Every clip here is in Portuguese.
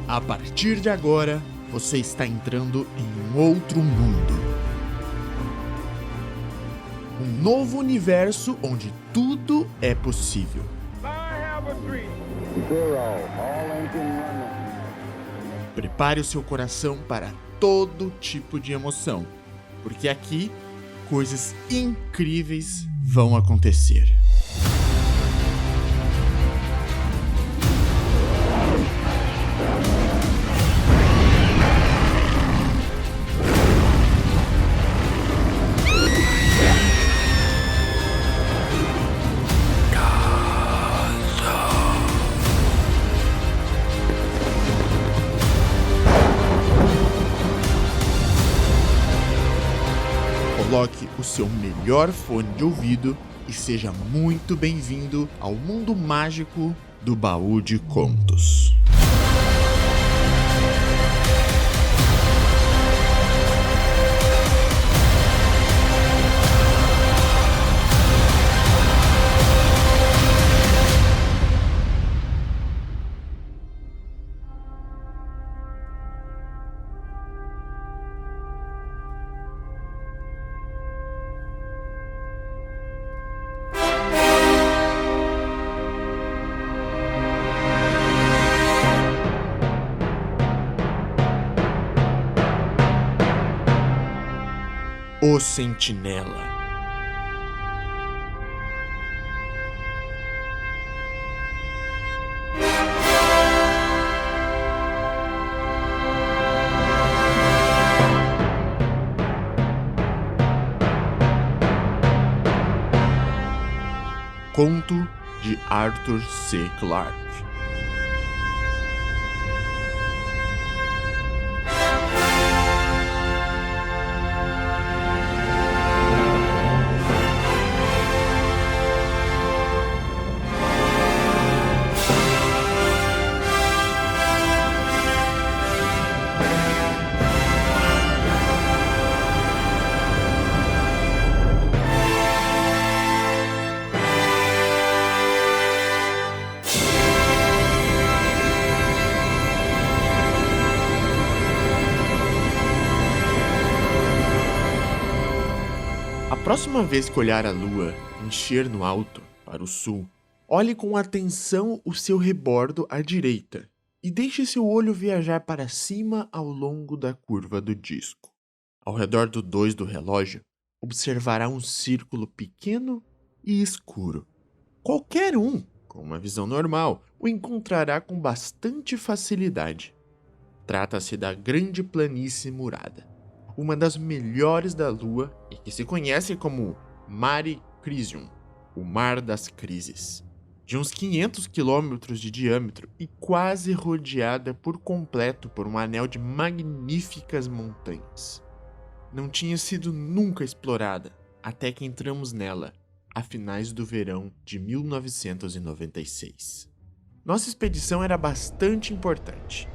A partir de agora, você está entrando em um outro mundo. Um novo universo onde tudo é possível. Prepare o seu coração para todo tipo de emoção, porque aqui coisas incríveis vão acontecer. Coloque o seu melhor fone de ouvido e seja muito bem-vindo ao mundo mágico do Baú de Contos. O Sentinela. Conto de Arthur C. Clarke. A próxima vez que olhar a lua encher no alto, para o sul, olhe com atenção o seu rebordo à direita e deixe seu olho viajar para cima ao longo da curva do disco. Ao redor do 2 do relógio, observará um círculo pequeno e escuro. Qualquer um, com uma visão normal, o encontrará com bastante facilidade. Trata-se da Grande Planície Murada, uma das melhores da Lua e que se conhece como Mare Crisium, o Mar das Crises. De uns 500 quilômetros de diâmetro e quase rodeada por completo por um anel de magníficas montanhas. Não tinha sido nunca explorada até que entramos nela, a finais do verão de 1996. Nossa expedição era bastante importante.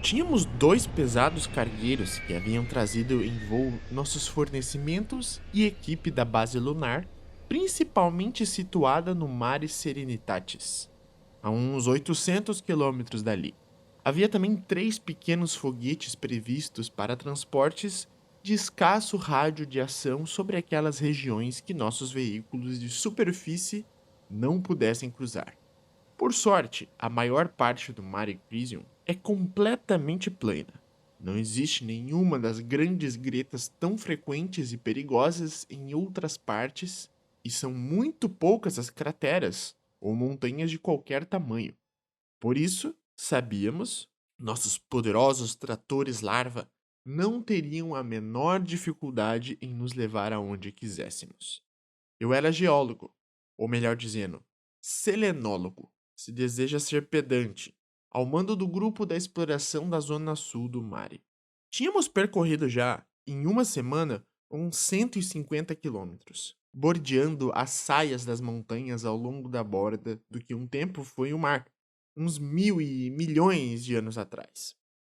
Tínhamos 2 pesados cargueiros que haviam trazido em voo nossos fornecimentos e equipe da base lunar, principalmente situada no Mare Serenitatis, a uns 800 quilômetros dali. Havia também 3 pequenos foguetes previstos para transportes de escasso rádio de ação sobre aquelas regiões que nossos veículos de superfície não pudessem cruzar. Por sorte, a maior parte do Mare Crisium é completamente plana. Não existe nenhuma das grandes gretas tão frequentes e perigosas em outras partes, e são muito poucas as crateras ou montanhas de qualquer tamanho. Por isso, sabíamos, nossos poderosos tratores larva não teriam a menor dificuldade em nos levar aonde quiséssemos. Eu era geólogo, ou melhor dizendo, selenólogo, se deseja ser pedante, ao mando do grupo da exploração da zona sul do Mare. Tínhamos percorrido já, em uma semana, uns 150 quilômetros, bordeando as saias das montanhas ao longo da borda do que um tempo foi o mar, uns 1000 e milhões de anos atrás.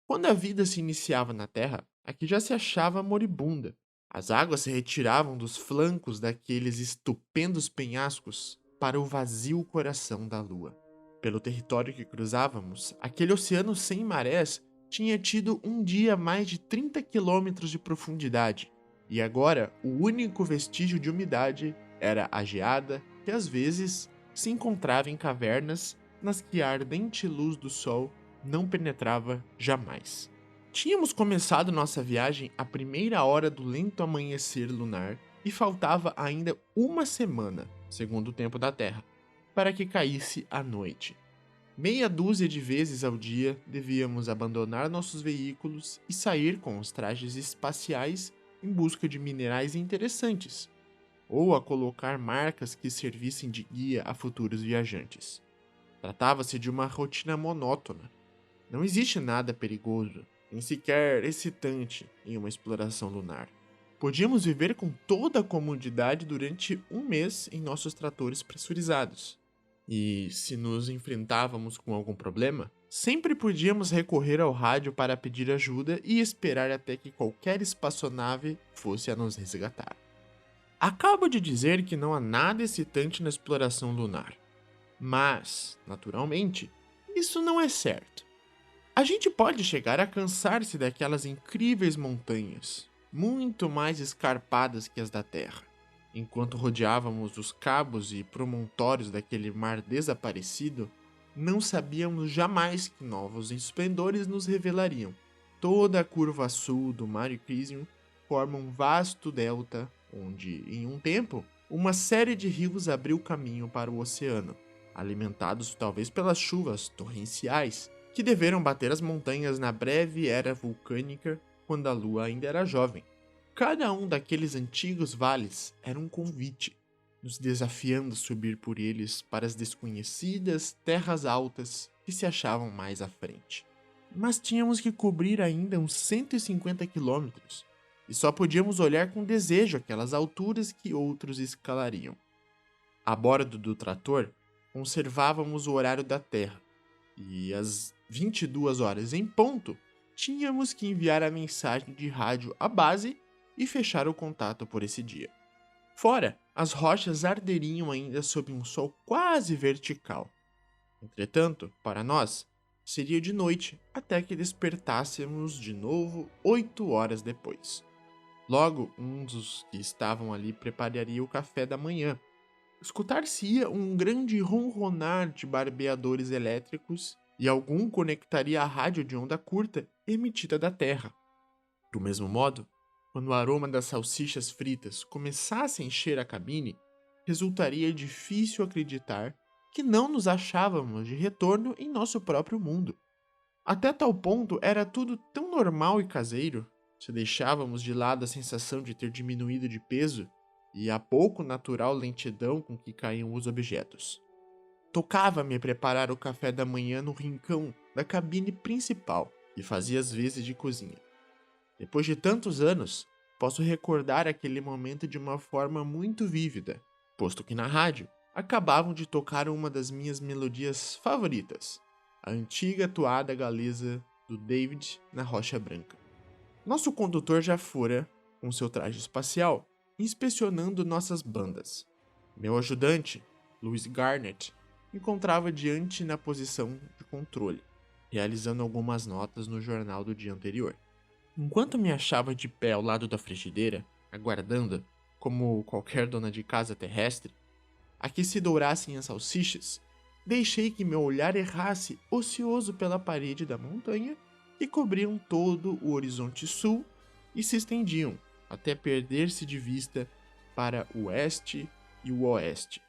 Quando a vida se iniciava na Terra, aqui já se achava moribunda. As águas se retiravam dos flancos daqueles estupendos penhascos para o vazio coração da Lua. Pelo território que cruzávamos, aquele oceano sem marés tinha tido um dia mais de 30 quilômetros de profundidade, e agora o único vestígio de umidade era a geada que às vezes se encontrava em cavernas nas que a ardente luz do sol não penetrava jamais. Tínhamos começado nossa viagem à primeira hora do lento amanhecer lunar e faltava ainda uma semana, segundo o tempo da Terra, para que caísse a noite. Meia dúzia de vezes ao dia devíamos abandonar nossos veículos e sair com os trajes espaciais em busca de minerais interessantes, ou a colocar marcas que servissem de guia a futuros viajantes. Tratava-se de uma rotina monótona. Não existe nada perigoso, nem sequer excitante em uma exploração lunar. Podíamos viver com toda a comodidade durante um mês em nossos tratores pressurizados. E, se nos enfrentávamos com algum problema, sempre podíamos recorrer ao rádio para pedir ajuda e esperar até que qualquer espaçonave fosse a nos resgatar. Acabo de dizer que não há nada excitante na exploração lunar. Mas, naturalmente, isso não é certo. A gente pode chegar a cansar-se daquelas incríveis montanhas, muito mais escarpadas que as da Terra. Enquanto rodeávamos os cabos e promontórios daquele mar desaparecido, não sabíamos jamais que novos esplendores nos revelariam. Toda a curva sul do Mare Crisium forma um vasto delta, onde, em um tempo, uma série de rios abriu caminho para o oceano, alimentados talvez pelas chuvas torrenciais que deveram bater as montanhas na breve era vulcânica quando a Lua ainda era jovem. Cada um daqueles antigos vales era um convite, nos desafiando a subir por eles para as desconhecidas terras altas que se achavam mais à frente. Mas tínhamos que cobrir ainda uns 150 quilômetros, e só podíamos olhar com desejo aquelas alturas que outros escalariam. A bordo do trator, conservávamos o horário da Terra, e às 22 horas em ponto, tínhamos que enviar a mensagem de rádio à base e fechar o contato por esse dia. Fora, as rochas arderiam ainda sob um sol quase vertical. Entretanto, para nós, seria de noite até que despertássemos de novo 8 horas depois. Logo, um dos que estavam ali prepararia o café da manhã. Escutar-se-ia um grande ronronar de barbeadores elétricos e algum conectaria a rádio de onda curta emitida da Terra. Do mesmo modo, quando o aroma das salsichas fritas começasse a encher a cabine, resultaria difícil acreditar que não nos achávamos de retorno em nosso próprio mundo. Até tal ponto era tudo tão normal e caseiro, se deixávamos de lado a sensação de ter diminuído de peso e a pouco natural lentidão com que caíam os objetos. Tocava-me preparar o café da manhã no rincão da cabine principal e fazia as vezes de cozinha. Depois de tantos anos, posso recordar aquele momento de uma forma muito vívida, posto que na rádio acabavam de tocar uma das minhas melodias favoritas, a antiga toada galesa do David na Rocha Branca. Nosso condutor já fora, com seu traje espacial, inspecionando nossas bandas. Meu ajudante, Louis Garnett, encontrava diante na posição de controle, realizando algumas notas no jornal do dia anterior. Enquanto me achava de pé ao lado da frigideira, aguardando, como qualquer dona de casa terrestre, a que se dourassem as salsichas, deixei que meu olhar errasse ocioso pela parede da montanha que cobriam todo o horizonte sul e se estendiam até perder-se de vista para o oeste e o oeste,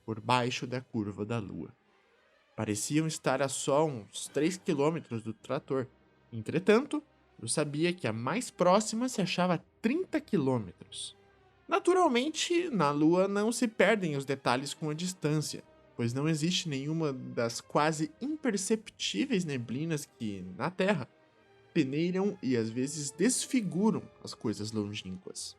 por baixo da curva da lua. Pareciam estar a só uns 3 quilômetros do trator. Entretanto, eu sabia que a mais próxima se achava a 30 quilômetros. Naturalmente, na Lua não se perdem os detalhes com a distância, pois não existe nenhuma das quase imperceptíveis neblinas que, na Terra, peneiram e às vezes desfiguram as coisas longínquas.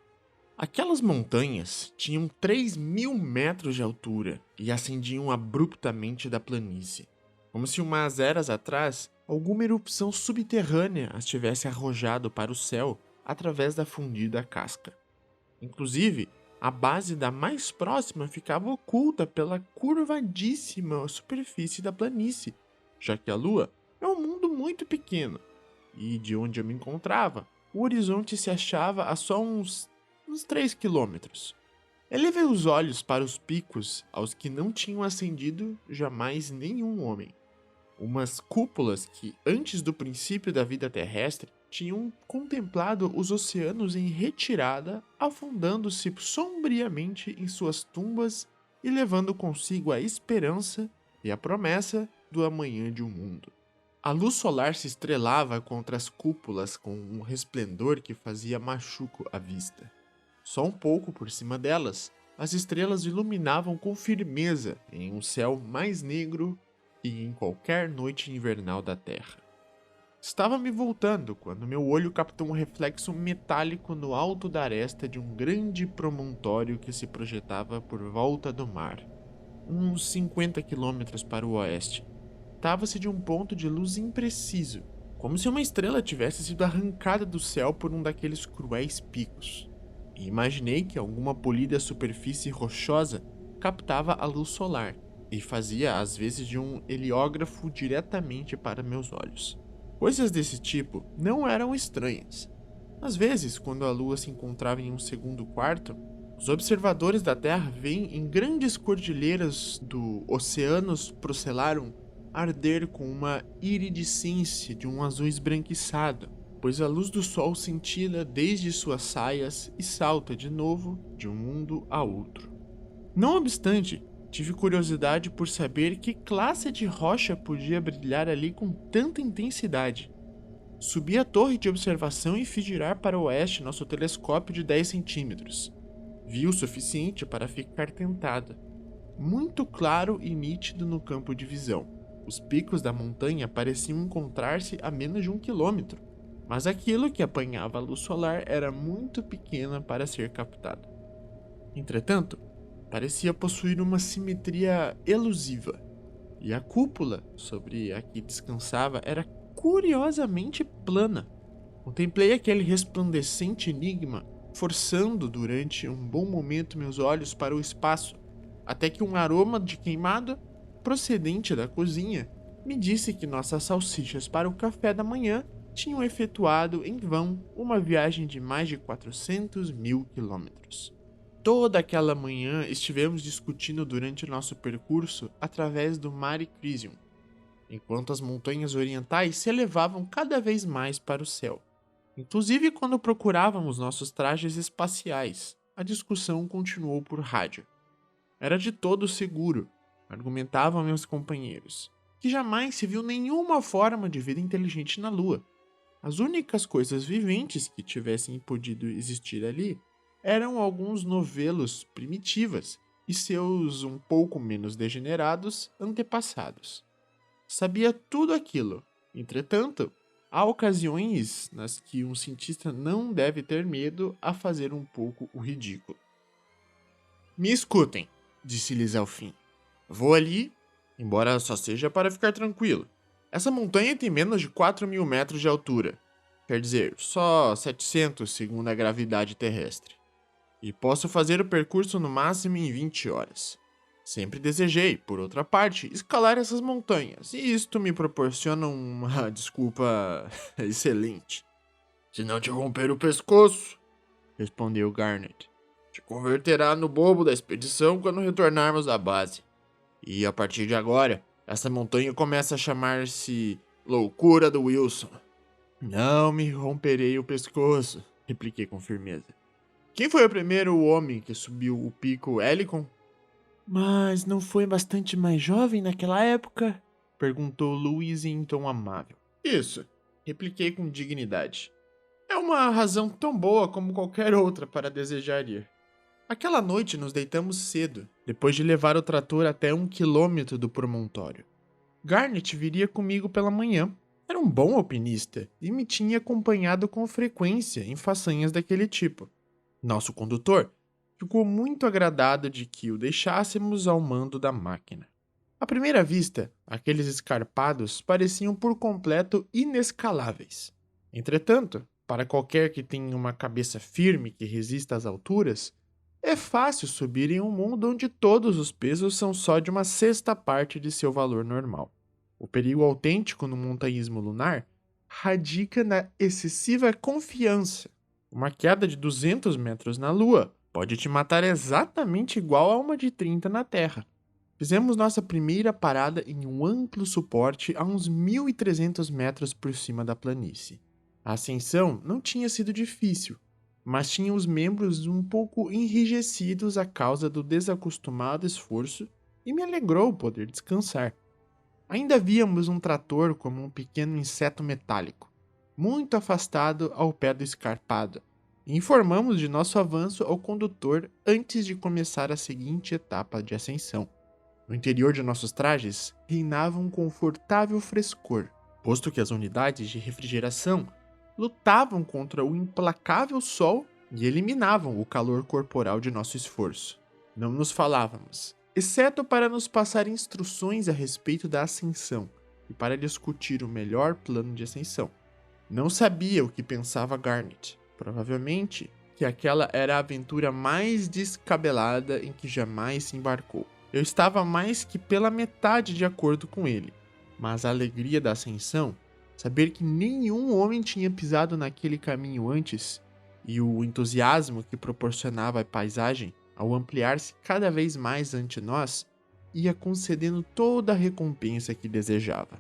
Aquelas montanhas tinham 3.000 metros de altura e ascendiam abruptamente da planície, como se umas eras atrás alguma erupção subterrânea as tivesse arrojado para o céu através da fundida casca. Inclusive, A base da mais próxima ficava oculta pela curvadíssima superfície da planície, já que a Lua é um mundo muito pequeno, e de onde eu me encontrava, o horizonte se achava a só uns 3 quilômetros. Elevei os olhos para os picos aos que não tinham ascendido jamais nenhum homem. Umas cúpulas que, antes do princípio da vida terrestre, tinham contemplado os oceanos em retirada, afundando-se sombriamente em suas tumbas e levando consigo a esperança e a promessa do amanhã de um mundo. A luz solar se estrelava contra as cúpulas com um resplendor que fazia machuco à vista. Só um pouco por cima delas, as estrelas iluminavam com firmeza em um céu mais negro que em qualquer noite invernal da Terra. Estava me voltando quando meu olho captou um reflexo metálico no alto da aresta de um grande promontório que se projetava por volta do mar, uns 50 quilômetros para o oeste. Tratava-se de um ponto de luz impreciso, como se uma estrela tivesse sido arrancada do céu por um daqueles cruéis picos. E imaginei que alguma polida superfície rochosa captava a luz solar e fazia às vezes de um heliógrafo diretamente para meus olhos. Coisas desse tipo não eram estranhas. Às vezes, quando a Lua se encontrava em um segundo quarto, os observadores da Terra veem em grandes cordilheiras do Oceanus Procellarum arder com uma iridescência de um azul esbranquiçado, pois a luz do Sol cintila desde suas saias e salta de novo de um mundo a outro. Não obstante, tive curiosidade por saber que classe de rocha podia brilhar ali com tanta intensidade. Subi a torre de observação e fiz girar para o oeste nosso telescópio de 10 centímetros. Vi o suficiente para ficar tentado. Muito claro e nítido no campo de visão. Os picos da montanha pareciam encontrar-se a menos de 1 quilômetro, mas aquilo que apanhava a luz solar era muito pequena para ser captado. Entretanto, parecia possuir uma simetria elusiva, e a cúpula sobre a que descansava era curiosamente plana. Contemplei aquele resplandecente enigma, forçando durante um bom momento meus olhos para o espaço, até que um aroma de queimado, procedente da cozinha, me disse que nossas salsichas para o café da manhã tinham efetuado em vão uma viagem de mais de 400 mil quilômetros. Toda aquela manhã estivemos discutindo durante nosso percurso através do Mare Crisium, enquanto as montanhas orientais se elevavam cada vez mais para o céu. Inclusive quando procurávamos nossos trajes espaciais, a discussão continuou por rádio. Era de todo seguro, argumentavam meus companheiros, que jamais se viu nenhuma forma de vida inteligente na Lua. As únicas coisas viventes que tivessem podido existir ali eram alguns novelos primitivas e seus um pouco menos degenerados antepassados. Sabia tudo aquilo. Entretanto, há ocasiões nas que um cientista não deve ter medo a fazer um pouco o ridículo. Me escutem, disse-lhes ao fim. Vou ali, embora só seja para ficar tranquilo. Essa montanha tem menos de 4.000 metros de altura. Quer dizer, só 700 segundo a gravidade terrestre. E posso fazer o percurso no máximo em 20 horas. Sempre desejei, por outra parte, escalar essas montanhas, e isto me proporciona uma desculpa excelente. Se não te romper o pescoço, respondeu Garnet, te converterá no bobo da expedição quando retornarmos à base. E a partir de agora, essa montanha começa a chamar-se Loucura do Wilson. Não me romperei o pescoço, repliquei com firmeza. Quem foi o primeiro homem que subiu o pico Helicon? Mas não foi bastante mais jovem naquela época? Perguntou Louise em tom amável. Isso, repliquei com dignidade. É uma razão tão boa como qualquer outra para desejar ir. Aquela noite nos deitamos cedo, depois de levar o trator até 1 quilômetro do promontório. Garnet viria comigo pela manhã. Era um bom alpinista e me tinha acompanhado com frequência em façanhas daquele tipo. Nosso condutor ficou muito agradado de que o deixássemos ao mando da máquina. À primeira vista, aqueles escarpados pareciam por completo inescaláveis. Entretanto, para qualquer que tenha uma cabeça firme que resista às alturas, É fácil subir em um mundo onde todos os pesos são só de uma sexta parte de seu valor normal. O perigo autêntico no montanhismo lunar radica na excessiva confiança. Uma queda de 200 metros na Lua pode te matar exatamente igual a uma de 30 na Terra. Fizemos nossa primeira parada em um amplo suporte a uns 1.300 metros por cima da planície. A ascensão não tinha sido difícil, mas tinha os membros um pouco enrijecidos a causa do desacostumado esforço e me alegrou poder descansar. Ainda víamos um trator como um pequeno inseto metálico, muito afastado ao pé do escarpado, e informamos de nosso avanço ao condutor antes de começar a seguinte etapa de ascensão. No interior de nossos trajes reinava um confortável frescor, posto que as unidades de refrigeração lutavam contra o implacável sol e eliminavam o calor corporal de nosso esforço. Não nos falávamos, exceto para nos passar instruções a respeito da ascensão e para discutir o melhor plano de ascensão. Não sabia o que pensava Garnet. Provavelmente que aquela era a aventura mais descabelada em que jamais se embarcou. Eu estava mais que pela metade de acordo com ele, mas a alegria da ascensão, saber que nenhum homem tinha pisado naquele caminho antes, e o entusiasmo que proporcionava a paisagem ao ampliar-se cada vez mais ante nós, ia concedendo toda a recompensa que desejava.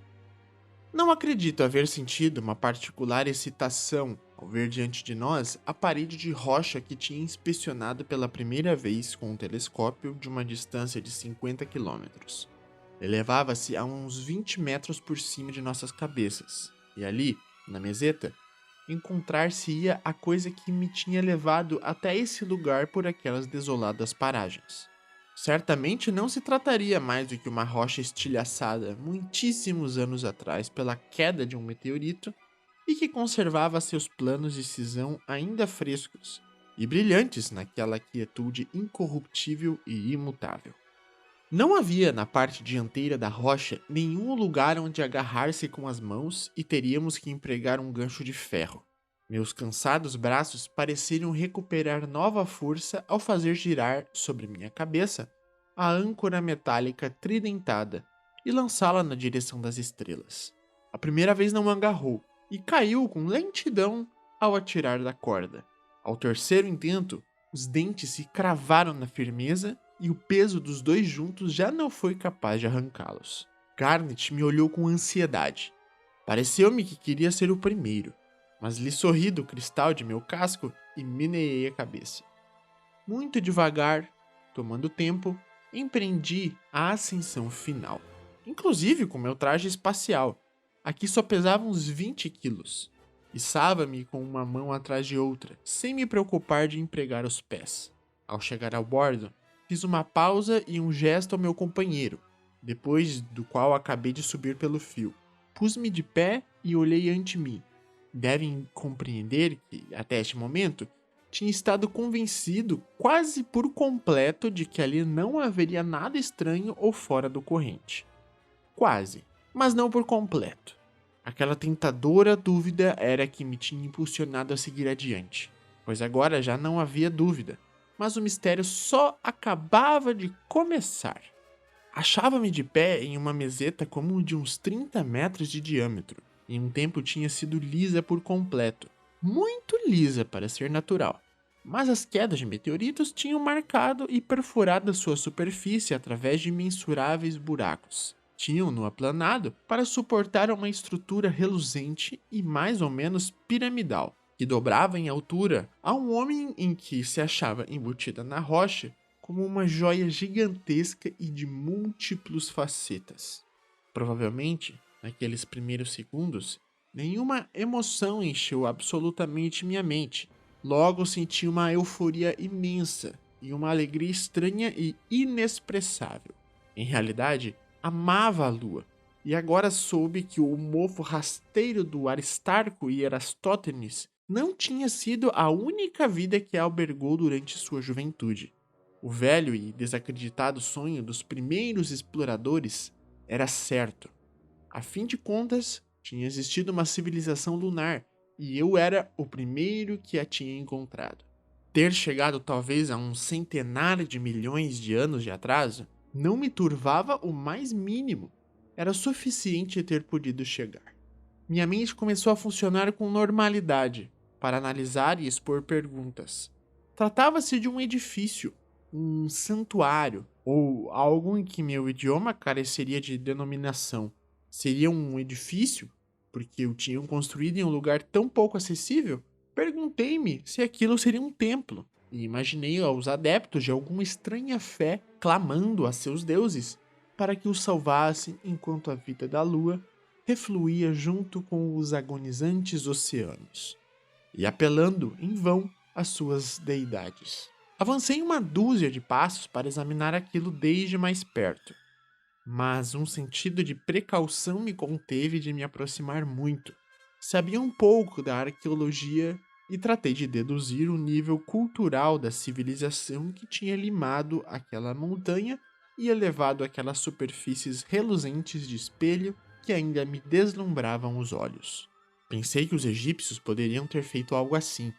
Não acredito haver sentido uma particular excitação ao ver diante de nós a parede de rocha que tinha inspecionado pela primeira vez com um telescópio de uma distância de 50 quilômetros. Elevava-se a uns 20 metros por cima de nossas cabeças, e ali, na meseta, encontrar-se-ia a coisa que me tinha levado até esse lugar por aquelas desoladas paragens. Certamente não se trataria mais do que uma rocha estilhaçada muitíssimos anos atrás pela queda de um meteorito e que conservava seus planos de cisão ainda frescos e brilhantes naquela quietude incorruptível e imutável. Não havia na parte dianteira da rocha nenhum lugar onde agarrar-se com as mãos e teríamos que empregar um gancho de ferro. Meus cansados braços pareciam recuperar nova força ao fazer girar sobre minha cabeça a âncora metálica tridentada e lançá-la na direção das estrelas. A primeira vez não agarrou e caiu com lentidão ao atirar da corda. Ao terceiro intento, os dentes se cravaram na firmeza e o peso dos dois juntos já não foi capaz de arrancá-los. Garnet me olhou com ansiedade. Pareceu-me que queria ser o primeiro, mas lhe sorri do cristal de meu casco e meneei a cabeça. Muito devagar, tomando tempo, empreendi a ascensão final, inclusive com meu traje espacial. Aqui só pesava uns 20 quilos. Içava-me com uma mão atrás de outra, sem me preocupar de empregar os pés. Ao chegar ao bordo, fiz uma pausa e um gesto ao meu companheiro, depois do qual acabei de subir pelo fio. Pus-me de pé e olhei ante mim. Devem compreender que, até este momento, tinha estado convencido quase por completo de que ali não haveria nada estranho ou fora do corrente. Quase, mas não por completo. Aquela tentadora dúvida era que me tinha impulsionado a seguir adiante, pois agora já não havia dúvida, mas o mistério só acabava de começar. Achava-me de pé em uma meseta como de uns 30 metros de diâmetro. Em um tempo tinha sido lisa por completo, muito lisa para ser natural, mas as quedas de meteoritos tinham marcado e perfurado sua superfície através de mensuráveis buracos. Tinham-no aplanado para suportar uma estrutura reluzente e mais ou menos piramidal, que dobrava em altura a um homem em que se achava embutida na rocha como uma joia gigantesca e de múltiplos facetas. Provavelmente, naqueles primeiros segundos, nenhuma emoção encheu absolutamente minha mente. Logo senti uma euforia imensa e uma alegria estranha e inexpressável. Em realidade, amava a lua, e agora soube que o mofo rasteiro do Aristarco e Erastótenes não tinha sido a única vida que a albergou durante sua juventude. O velho e desacreditado sonho dos primeiros exploradores era certo. A fim de contas, tinha existido uma civilização lunar e eu era o primeiro que a tinha encontrado. ter chegado talvez a um centenar de milhões de anos de atraso não me turvava o mais mínimo. Era suficiente ter podido chegar. Minha mente começou a funcionar com normalidade para analisar e expor perguntas. Tratava-se de um edifício, um santuário ou algo em que meu idioma careceria de denominação. Seria um edifício? Porque o tinham construído em um lugar tão pouco acessível? Perguntei-me se aquilo seria um templo e imaginei aos adeptos de alguma estranha fé clamando a seus deuses para que os salvassem enquanto a vida da lua refluía junto com os agonizantes oceanos, e apelando em vão às suas deidades. Avancei uma dúzia de passos para examinar aquilo desde mais perto, mas um sentido de precaução me conteve de me aproximar muito. Sabia um pouco da arqueologia e tratei de deduzir o nível cultural da civilização que tinha limado aquela montanha e elevado aquelas superfícies reluzentes de espelho que ainda me deslumbravam os olhos. Pensei que os egípcios poderiam ter feito algo assim,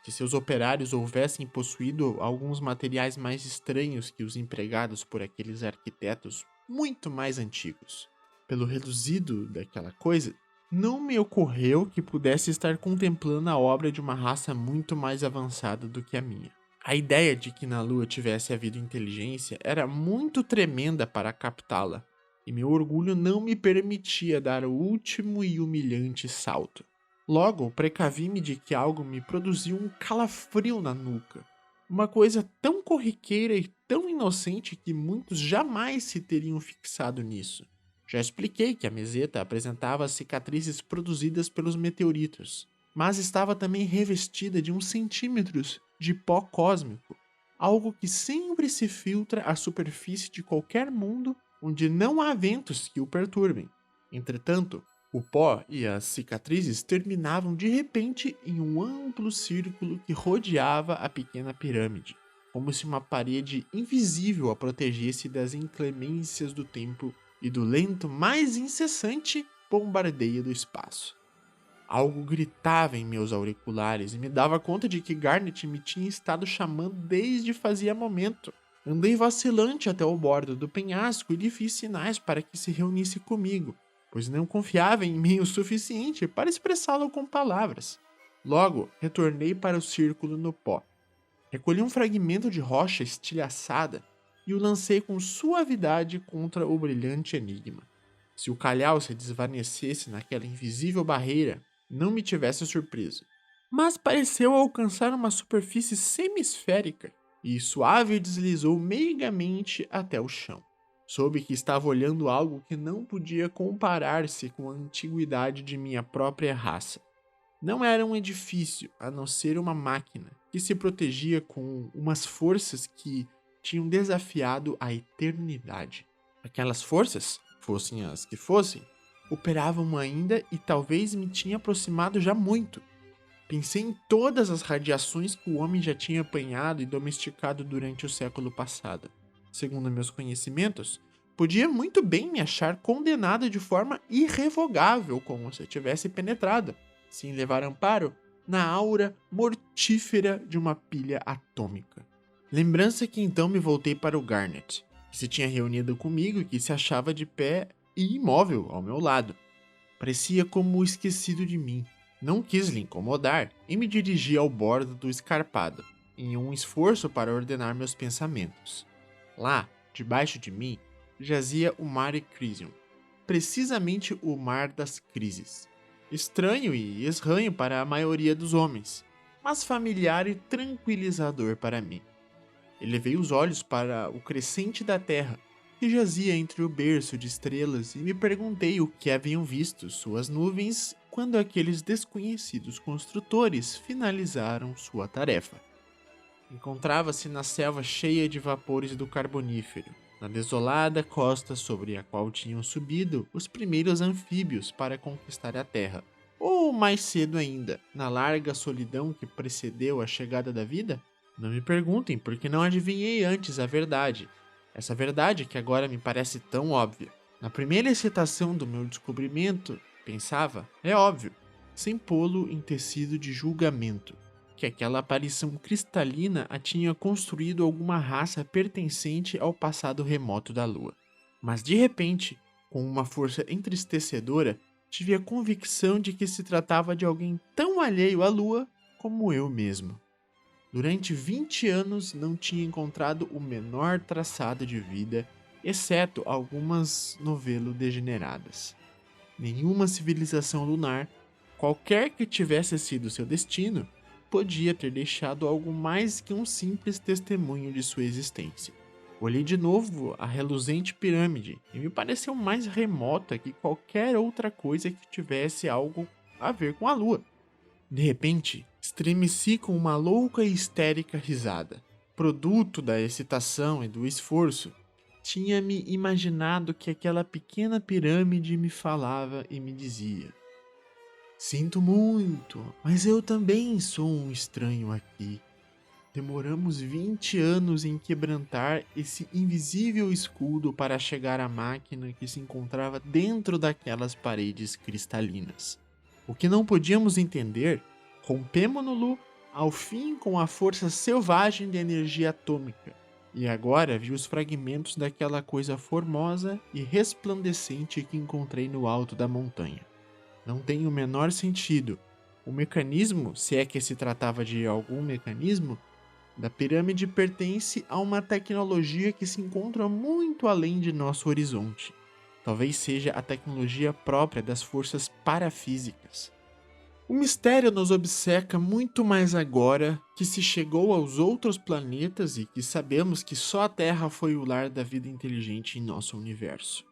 que seus operários houvessem possuído alguns materiais mais estranhos que os empregados por aqueles arquitetos muito mais antigos. Pelo reduzido daquela coisa, não me ocorreu que pudesse estar contemplando a obra de uma raça muito mais avançada do que a minha. A ideia de que na Lua tivesse havido inteligência era muito tremenda para captá-la, e meu orgulho não me permitia dar o último e humilhante salto. Logo, precavi-me de que algo me produziu um calafrio na nuca. Uma coisa tão corriqueira e tão inocente que muitos jamais se teriam fixado nisso. Já expliquei que a meseta apresentava cicatrizes produzidas pelos meteoritos, mas estava também revestida de uns centímetros de pó cósmico, algo que sempre se filtra à superfície de qualquer mundo onde não há ventos que o perturbem. Entretanto, o pó e as cicatrizes terminavam de repente em um amplo círculo que rodeava a pequena pirâmide, como se uma parede invisível a protegesse das inclemências do tempo e do lento, mais incessante bombardeio do espaço. Algo gritava em meus auriculares e me dava conta de que Garnet me tinha estado chamando desde fazia momento. Andei vacilante até o bordo do penhasco e lhe fiz sinais para que se reunisse comigo, pois não confiava em mim o suficiente para expressá-lo com palavras. Logo, retornei para o círculo no pó. Recolhi um fragmento de rocha estilhaçada e o lancei com suavidade contra o brilhante enigma. Se o calhau se desvanecesse naquela invisível barreira, não me tivesse surpreso. Mas pareceu alcançar uma superfície semisférica e suave deslizou meigamente até o chão. Soube que estava olhando algo que não podia comparar-se com a antiguidade de minha própria raça. Não era um edifício, a não ser uma máquina, que se protegia com umas forças que tinham desafiado a eternidade. Aquelas forças, fossem as que fossem, operavam ainda e talvez me tinha aproximado já muito. Pensei em todas as radiações que o homem já tinha apanhado e domesticado durante o século passado. Segundo meus conhecimentos, podia muito bem me achar condenado de forma irrevogável, como se eu tivesse penetrado, sem levar amparo, na aura mortífera de uma pilha atômica. Lembrança que então me voltei para o Garnet, que se tinha reunido comigo e que se achava de pé e imóvel ao meu lado. Parecia como esquecido de mim. Não quis lhe incomodar e me dirigi ao bordo do escarpado, em um esforço para ordenar meus pensamentos. Lá, debaixo de mim, jazia o Mare Crisium, precisamente o Mar das Crises. Estranho e estranho para a maioria dos homens, mas familiar e tranquilizador para mim. Elevei os olhos para o crescente da terra, que jazia entre o berço de estrelas, e me perguntei o que haviam visto suas nuvens quando aqueles desconhecidos construtores finalizaram sua tarefa. Encontrava-se na selva cheia de vapores do Carbonífero, na desolada costa sobre a qual tinham subido os primeiros anfíbios para conquistar a terra, ou mais cedo ainda, na larga solidão que precedeu a chegada da vida? Não me perguntem, porque não adivinhei antes a verdade. Essa verdade que agora me parece tão óbvia. Na primeira excitação do meu descobrimento, pensava, é óbvio, sem pô-lo em tecido de julgamento. que aquela aparição cristalina a tinha construído alguma raça pertencente ao passado remoto da Lua. Mas de repente, com uma força entristecedora, tive a convicção de que se tratava de alguém tão alheio à Lua como eu mesmo. Durante 20 anos não tinha encontrado o menor traçado de vida, exceto algumas novelo-degeneradas. Nenhuma civilização lunar, qualquer que tivesse sido seu destino, podia ter deixado algo mais que um simples testemunho de sua existência. Olhei de novo a reluzente pirâmide e me pareceu mais remota que qualquer outra coisa que tivesse algo a ver com a lua. De repente, estremeci com uma louca e histérica risada. Produto da excitação e do esforço, tinha-me imaginado que aquela pequena pirâmide me falava e me dizia: Sinto muito, mas eu também sou um estranho aqui. Demoramos 20 anos em quebrantar esse invisível escudo para chegar à máquina que se encontrava dentro daquelas paredes cristalinas. O que não podíamos entender, rompemo-no-lo ao fim com a força selvagem da energia atômica, e agora vi os fragmentos daquela coisa formosa e resplandecente que encontrei no alto da montanha. Não tem o menor sentido. O mecanismo, se é que se tratava de algum mecanismo, da pirâmide pertence a uma tecnologia que se encontra muito além de nosso horizonte. Talvez seja a tecnologia própria das forças parafísicas. O mistério nos obceca muito mais agora que se chegou aos outros planetas e que sabemos que só a Terra foi o lar da vida inteligente em nosso universo.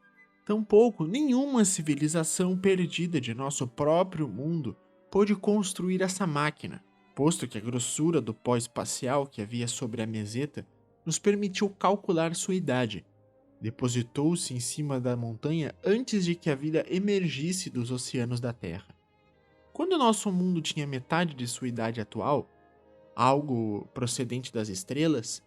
Tampouco nenhuma civilização perdida de nosso próprio mundo pôde construir essa máquina, posto que a grossura do pó espacial que havia sobre a meseta nos permitiu calcular sua idade. Depositou-se em cima da montanha antes de que a vida emergisse dos oceanos da Terra. Quando nosso mundo tinha metade de sua idade atual, algo procedente das estrelas,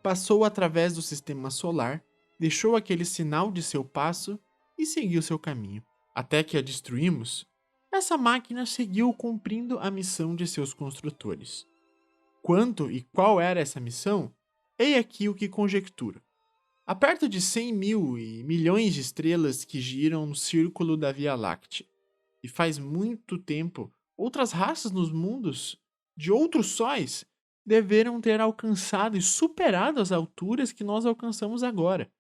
passou através do sistema solar, deixou aquele sinal de seu passo e seguiu seu caminho. Até que a destruímos, essa máquina seguiu cumprindo a missão de seus construtores. Quanto e qual era essa missão? Eis aqui o que conjecturo. Há perto de 100 mil e milhões de estrelas que giram no círculo da Via Láctea. E faz muito tempo, outras raças nos mundos de outros sóis deveram ter alcançado e superado as alturas que nós alcançamos agora.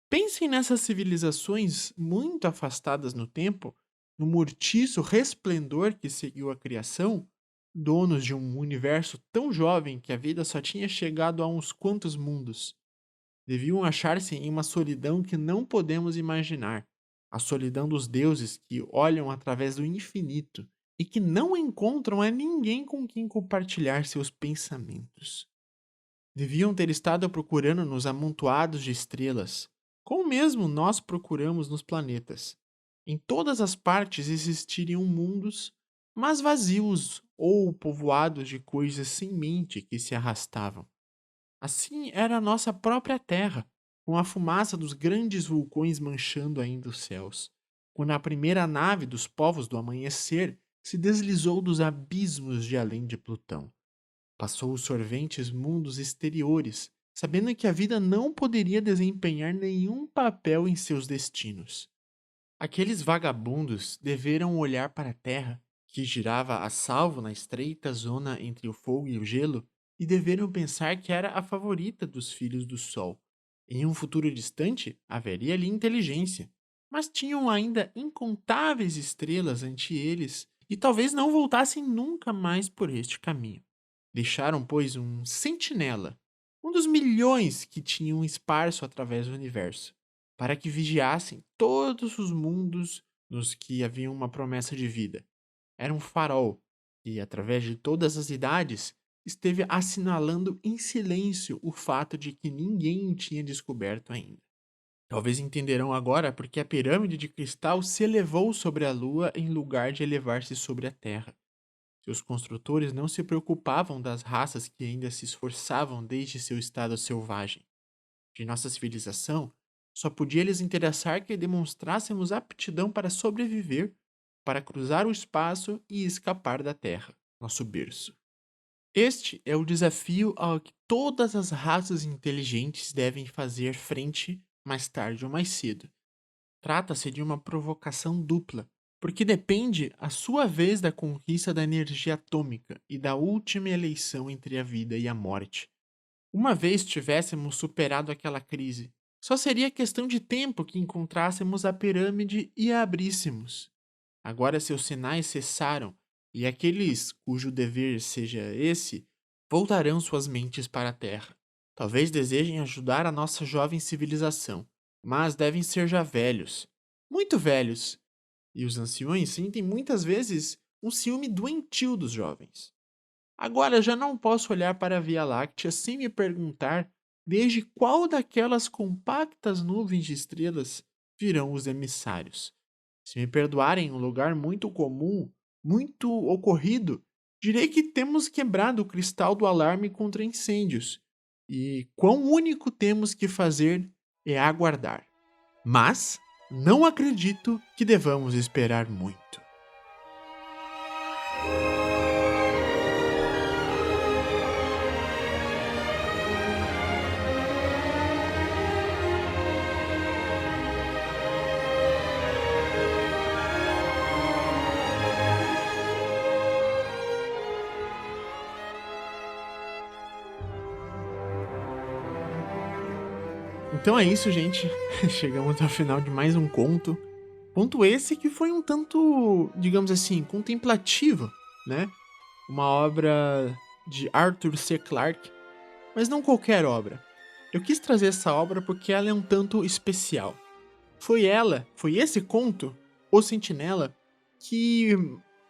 Pensem nessas civilizações muito afastadas no tempo, no mortiço resplendor que seguiu a criação, donos de um universo tão jovem que a vida só tinha chegado a uns quantos mundos. Deviam achar-se em uma solidão que não podemos imaginar, a solidão dos deuses que olham através do infinito e que não encontram a ninguém com quem compartilhar seus pensamentos. Deviam ter estado procurando nos amontoados de estrelas, como mesmo nós procuramos nos planetas. Em todas as partes existiriam mundos, mas vazios ou povoados de coisas sem mente que se arrastavam. Assim era a nossa própria Terra, com a fumaça dos grandes vulcões manchando ainda os céus, quando a primeira nave dos povos do amanhecer se deslizou dos abismos de além de Plutão. Passou os sorventes mundos exteriores, sabendo que a vida não poderia desempenhar nenhum papel em seus destinos. Aqueles vagabundos deveram olhar para a Terra, que girava a salvo na estreita zona entre o fogo e o gelo, e deveram pensar que era a favorita dos filhos do Sol. Em um futuro distante, haveria ali inteligência, mas tinham ainda incontáveis estrelas ante eles e talvez não voltassem nunca mais por este caminho. Deixaram, pois, um sentinela, um dos milhões que tinham esparso através do universo, para que vigiassem todos os mundos nos que havia uma promessa de vida. Era um farol que, através de todas as idades, esteve assinalando em silêncio o fato de que ninguém o tinha descoberto ainda. Talvez entenderão agora porque a pirâmide de cristal se elevou sobre a lua em lugar de elevar-se sobre a terra. Seus construtores não se preocupavam das raças que ainda se esforçavam desde seu estado selvagem. De nossa civilização, só podia lhes interessar que demonstrássemos aptidão para sobreviver, para cruzar o espaço e escapar da terra, nosso berço. Este é o desafio ao que todas as raças inteligentes devem fazer frente mais tarde ou mais cedo. Trata-se de uma provocação dupla, porque depende, à sua vez, da conquista da energia atômica e da última eleição entre a vida e a morte. Uma vez tivéssemos superado aquela crise, só seria questão de tempo que encontrássemos a pirâmide e a abríssemos. Agora seus sinais cessaram, e aqueles cujo dever seja esse voltarão suas mentes para a Terra. Talvez desejem ajudar a nossa jovem civilização, mas devem ser já velhos, muito velhos, e os anciões sentem muitas vezes um ciúme doentio dos jovens. Agora já não posso olhar para a Via Láctea sem me perguntar desde qual daquelas compactas nuvens de estrelas virão os emissários. Se me perdoarem um lugar muito comum, muito ocorrido, direi que temos quebrado o cristal do alarme contra incêndios. E quão único temos que fazer é aguardar. Mas não acredito que devamos esperar muito. Então é isso, gente. Chegamos ao final de mais um conto. Conto esse que foi um tanto, digamos assim, contemplativo, né? Uma obra de Arthur C. Clarke, mas não qualquer obra. Eu quis trazer essa obra porque ela é um tanto especial. Foi esse conto, O Sentinela, que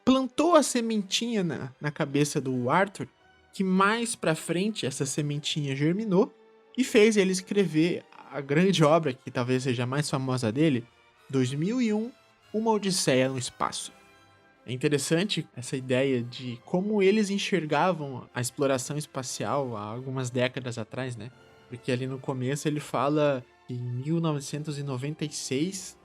plantou a sementinha na cabeça do Arthur, que mais pra frente essa sementinha germinou e fez ele escrever a grande obra, que talvez seja a mais famosa dele, 2001, Uma Odisseia no Espaço. É interessante essa ideia de como eles enxergavam a exploração espacial há algumas décadas atrás, né? Porque ali no começo ele fala que em 1996,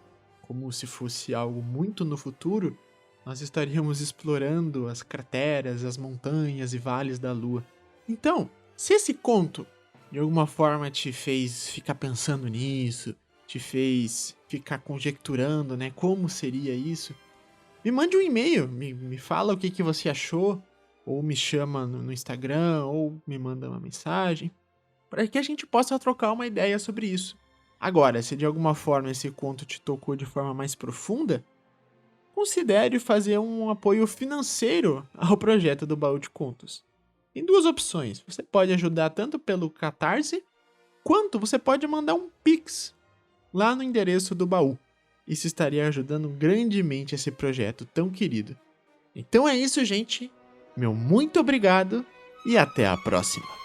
como se fosse algo muito no futuro, nós estaríamos explorando as crateras, as montanhas e vales da Lua. Então, se esse conto de alguma forma te fez ficar pensando nisso, te fez ficar conjecturando, né, como seria isso, me mande um e-mail, me fala o que você achou, ou me chama no Instagram, ou me manda uma mensagem, para que a gente possa trocar uma ideia sobre isso. Agora, se de alguma forma esse conto te tocou de forma mais profunda, considere fazer um apoio financeiro ao projeto do Baú de Contos. Tem duas opções. Você pode ajudar tanto pelo Catarse, quanto você pode mandar um Pix lá no endereço do baú. Isso estaria ajudando grandemente esse projeto tão querido. Então é isso, gente. Meu muito obrigado e até a próxima.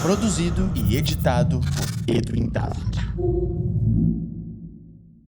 Produzido e editado por Edwin David.